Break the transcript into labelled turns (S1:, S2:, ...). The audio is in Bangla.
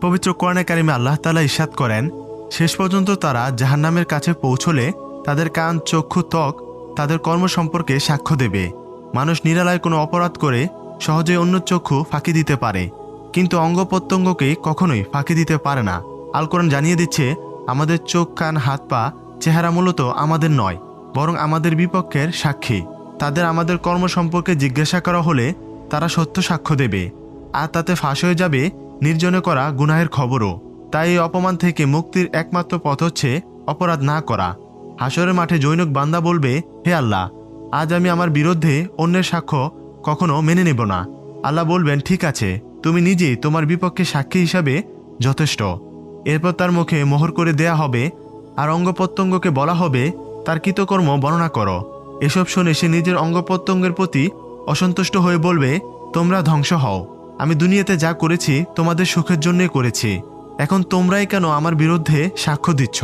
S1: পবিত্র কোরআনে কারিমে আল্লাহ তাআলা ইরশাদ করেন, শেষ পর্যন্ত তারা জাহান্নামের কাছে পৌঁছলে তাদের কান, চক্ষু, ত্বক তাদের কর্ম সম্পর্কে সাক্ষ্য দেবে। মানুষ নিরালায় কোনো অপরাধ করে সহজে অন্য চক্ষু ফাঁকি দিতে পারে, কিন্তু অঙ্গ প্রত্যঙ্গকে কখনোই ফাঁকি দিতে পারে না। আল কোরআন জানিয়ে দিচ্ছে, আমাদের চোখ, কান, হাত, পা, চেহারা মূলত আমাদের নয়, বরং আমাদের বিপক্ষের সাক্ষী। তাদের আমাদের কর্ম সম্পর্কে জিজ্ঞাসা করা হলে তারা সত্য সাক্ষ্য দেবে, আর তাতে ফাঁস হয়ে যাবে নির্জনে করা গুনাহের খবরও। তাই এই অপমান থেকে মুক্তির একমাত্র পথ হচ্ছে অপরাধ না করা। হাসরের মাঠে জৈনক বান্দা বলবে, হে আল্লাহ, আজ আমি আমার বিরুদ্ধে অন্যের সাক্ষ্য কখনো মেনে নেব না। আল্লাহ বলবেন, ঠিক আছে, তুমি নিজেই তোমার বিপক্ষে সাক্ষী হিসাবে যথেষ্ট। এরপর তার মুখে মোহর করে দেয়া হবে, আর অঙ্গ প্রত্যঙ্গকে বলা হবে তার কৃতকর্ম বর্ণনা করো। এসব শুনে সে নিজের অঙ্গ প্রত্যঙ্গের প্রতি অসন্তুষ্ট হয়ে বলবে, তোমরা ধ্বংস হও, আমি দুনিয়াতে যা করেছি তোমাদের সুখের জন্যই করেছি, এখন তোমরাই কেন আমার বিরুদ্ধে সাক্ষ্য দিচ্ছ?